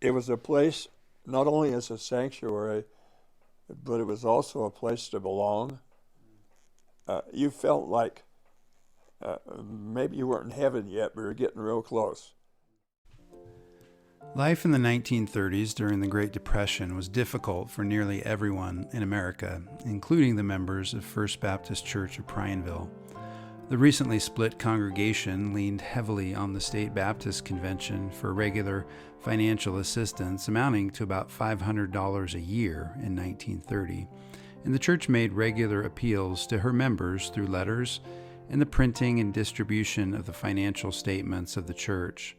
it was a place not only as a sanctuary, but it was also a place to belong. You felt like maybe you weren't in heaven yet, but you're getting real close. Life in the 1930s during the Great Depression was difficult for nearly everyone in America, including the members of First Baptist Church of Prineville. The recently split congregation leaned heavily on the State Baptist Convention for regular financial assistance, amounting to about $500 a year in 1930, and the church made regular appeals to her members through letters and the printing and distribution of the financial statements of the church.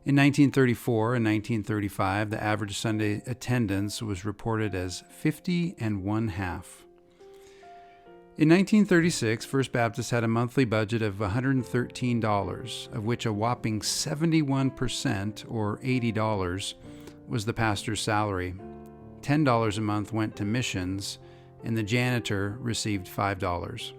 In 1934 and 1935, the average Sunday attendance was reported as 50 1/2. In 1936, First Baptist had a monthly budget of $113, of which a whopping 71%, or $80, was the pastor's salary. $10 a month went to missions, and the janitor received $5.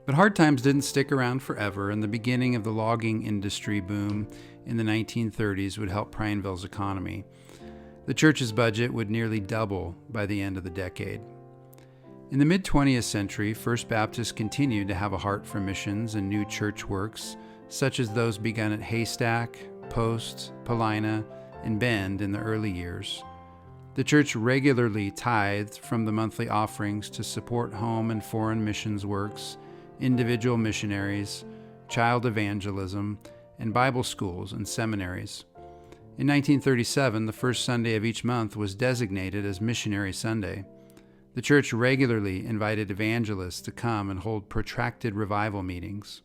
But hard times didn't stick around forever, and the beginning of the logging industry boom in the 1930s would help Prineville's economy. The church's budget would nearly double by the end of the decade. In the mid-20th century, First Baptist continued to have a heart for missions and new church works, such as those begun at Haystack, Post, Paulina, and Bend in the early years. The church regularly tithed from the monthly offerings to support home and foreign missions works, individual missionaries, child evangelism, and Bible schools and seminaries. In 1937, the first Sunday of each month was designated as Missionary Sunday. The church regularly invited evangelists to come and hold protracted revival meetings.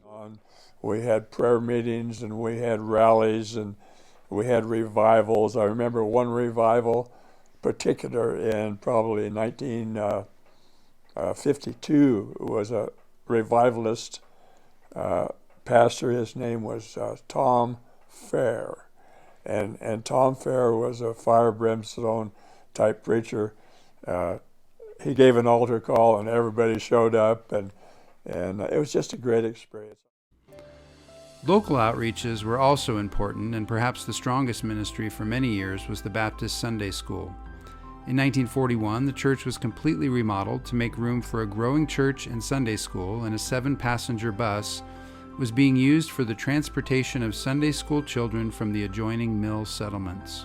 We had prayer meetings and we had rallies and we had revivals. I remember one revival particular in probably 1952 was a revivalist pastor. His name was Tom Fair, and Tom Fair was a fire brimstone type preacher. He gave an altar call and everybody showed up, and it was just a great experience. Local outreaches were also important, and perhaps the strongest ministry for many years was the Baptist Sunday School. In 1941, the church was completely remodeled to make room for a growing church and Sunday school, and a 7-passenger bus was being used for the transportation of Sunday school children from the adjoining mill settlements.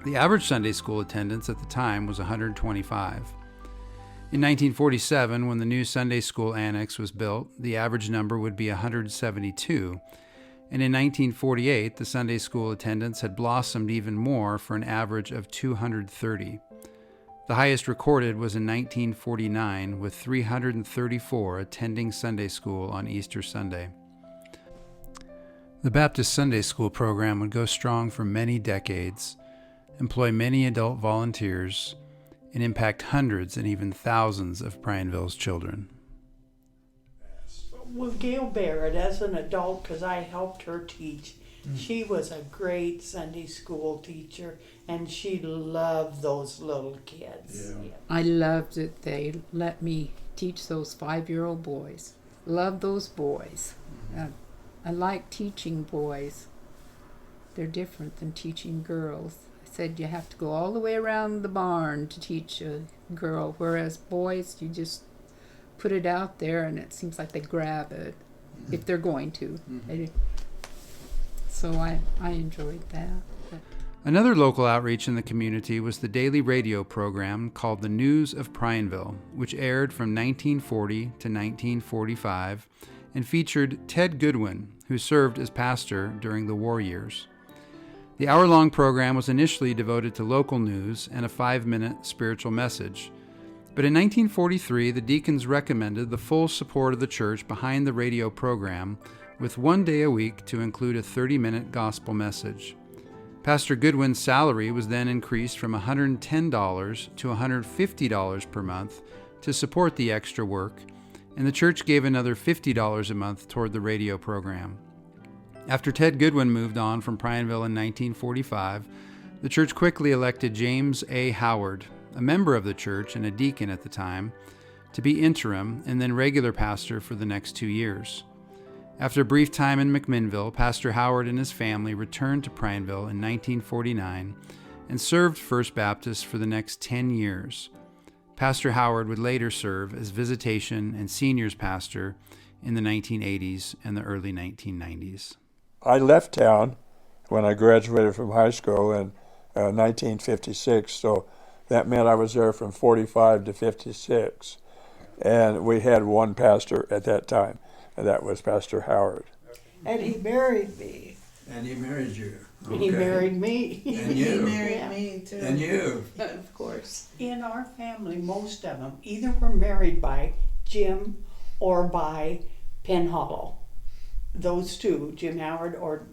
The average Sunday school attendance at the time was 125. In 1947, when the new Sunday school annex was built, the average number would be 172, and in 1948, the Sunday school attendance had blossomed even more for an average of 230. The highest recorded was in 1949, with 334 attending Sunday school on Easter Sunday. The Baptist Sunday School program would go strong for many decades, employ many adult volunteers, and impact hundreds and even thousands of Prineville's children. Well, Gail Barrett, as an adult, because I helped her teach, she was a great Sunday school teacher, and she loved those little kids. Yeah. I loved it. They let me teach those 5-year-old boys. Love those boys. I like teaching boys. They're different than teaching girls. I said you have to go all the way around the barn to teach a girl, whereas boys, you just put it out there and it seems like they grab it if they're going to. So I enjoyed that. Another local outreach in the community was the daily radio program called The News of Prineville, which aired from 1940 to 1945 and featured Ted Goodwin, who served as pastor during the war years. The hour-long program was initially devoted to local news and a 5-minute spiritual message. But in 1943, the deacons recommended the full support of the church behind the radio program, with 1 day a week to include a 30-minute gospel message. Pastor Goodwin's salary was then increased from $110 to $150 per month to support the extra work, and the church gave another $50 a month toward the radio program. After Ted Goodwin moved on from Prineville in 1945, the church quickly elected James A. Howard, a member of the church and a deacon at the time, to be interim and then regular pastor for the next 2 years. After a brief time in McMinnville, Pastor Howard and his family returned to Prineville in 1949 and served First Baptist for the next 10 years. Pastor Howard would later serve as visitation and seniors pastor in the 1980s and the early 1990s. I left town when I graduated from high school in 1956, so that meant I was there from 45 to 56. And we had one pastor at that time, and that was Pastor Howard. And he married me. And he married you. He married me. And you. He married me too. And you. Of course. In our family, most of them either were married by Jim or by Penhollow. Those two, Jim Howard or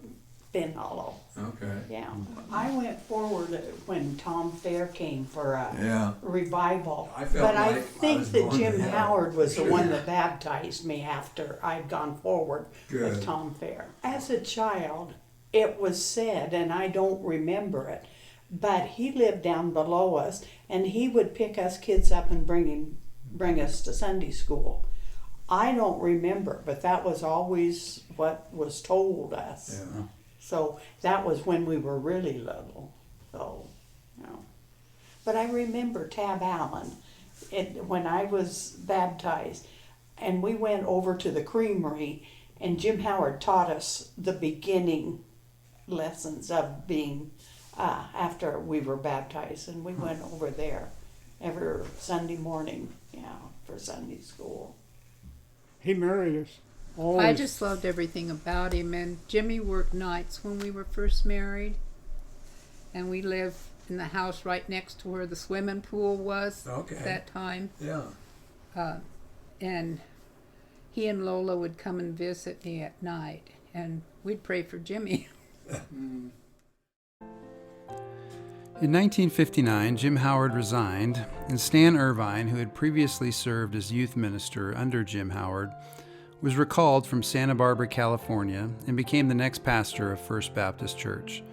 Penhollow. Okay. Yeah. I went forward when Tom Fair came for a Yeah. revival. I felt But I like I think was that going to Jim hell. Howard was the one that baptized me after I'd gone forward with Good. Tom Fair. As a child, it was said, and I don't remember it, but he lived down below us, and he would pick us kids up and bring us to Sunday school. I don't remember, but that was always what was told us. Yeah. So that was when we were really little. So, you know. But I remember Tab Allen when I was baptized, and we went over to the creamery, and Jim Howard taught us the beginning lessons of being after we were baptized, and we went over there every Sunday morning, for Sunday school. He married us. Always. I just loved everything about him. And Jimmy worked nights when we were first married. And we lived in the house right next to where the swimming pool was Okay. at that time. Yeah. And he and Lola would come and visit me at night. And we'd pray for Jimmy. In 1959, Jim Howard resigned, and Stan Irvine, who had previously served as youth minister under Jim Howard, was recalled from Santa Barbara, California, and became the next pastor of First Baptist Church.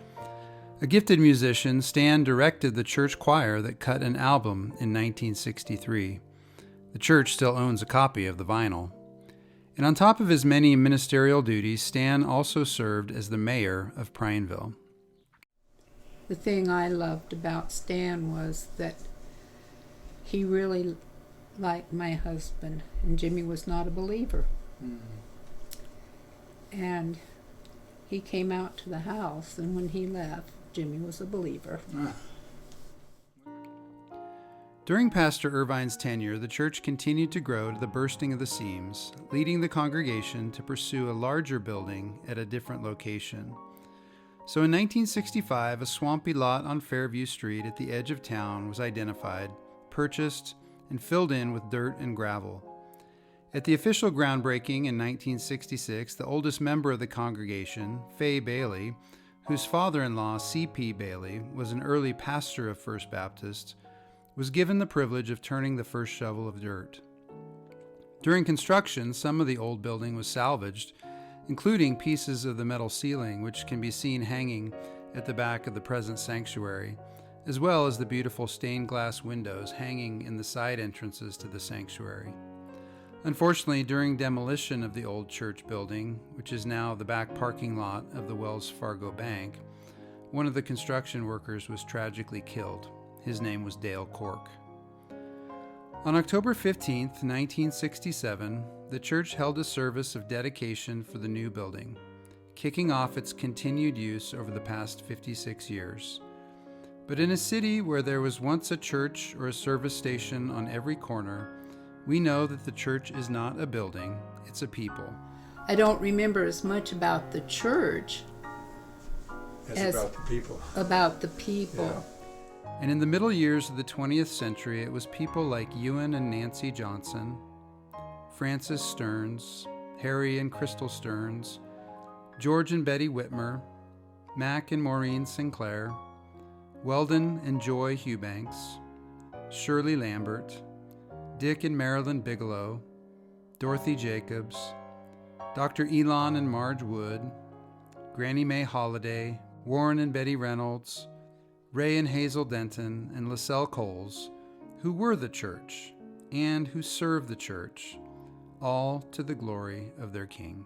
A gifted musician, Stan directed the church choir that cut an album in 1963. The church still owns a copy of the vinyl. And on top of his many ministerial duties, Stan also served as the mayor of Prineville. The thing I loved about Stan was that he really liked my husband, and Jimmy was not a believer. And he came out to the house, and when he left, Jimmy was a believer. During Pastor Irvine's tenure, the church continued to grow to the bursting of the seams, leading the congregation to pursue a larger building at a different location. So in 1965, a swampy lot on Fairview Street at the edge of town was identified, purchased, and filled in with dirt and gravel. At the official groundbreaking in 1966, the oldest member of the congregation, Fay Bailey, whose father-in-law, C.P. Bailey, was an early pastor of First Baptist, was given the privilege of turning the first shovel of dirt. During construction, some of the old building was salvaged, including pieces of the metal ceiling, which can be seen hanging at the back of the present sanctuary, as well as the beautiful stained glass windows hanging in the side entrances to the sanctuary. Unfortunately, during demolition of the old church building, which is now the back parking lot of the Wells Fargo Bank, one of the construction workers was tragically killed. His name was Dale Cork. On October 15, 1967, the church held a service of dedication for the new building, kicking off its continued use over the past 56 years. But in a city where there was once a church or a service station on every corner, we know that the church is not a building, it's a people. I don't remember as much about the church It's about the people. about the people. Yeah. And in the middle years of the 20th century, it was people like Ewan and Nancy Johnson, Francis Stearns, Harry and Crystal Stearns, George and Betty Whitmer, Mac and Maureen Sinclair, Weldon and Joy Eubanks, Shirley Lambert, Dick and Marilyn Bigelow, Dorothy Jacobs, Dr. Elon and Marge Wood, Granny Mae Holliday, Warren and Betty Reynolds, Ray and Hazel Denton, and LaSalle Coles, who were the church and who served the church, all to the glory of their King.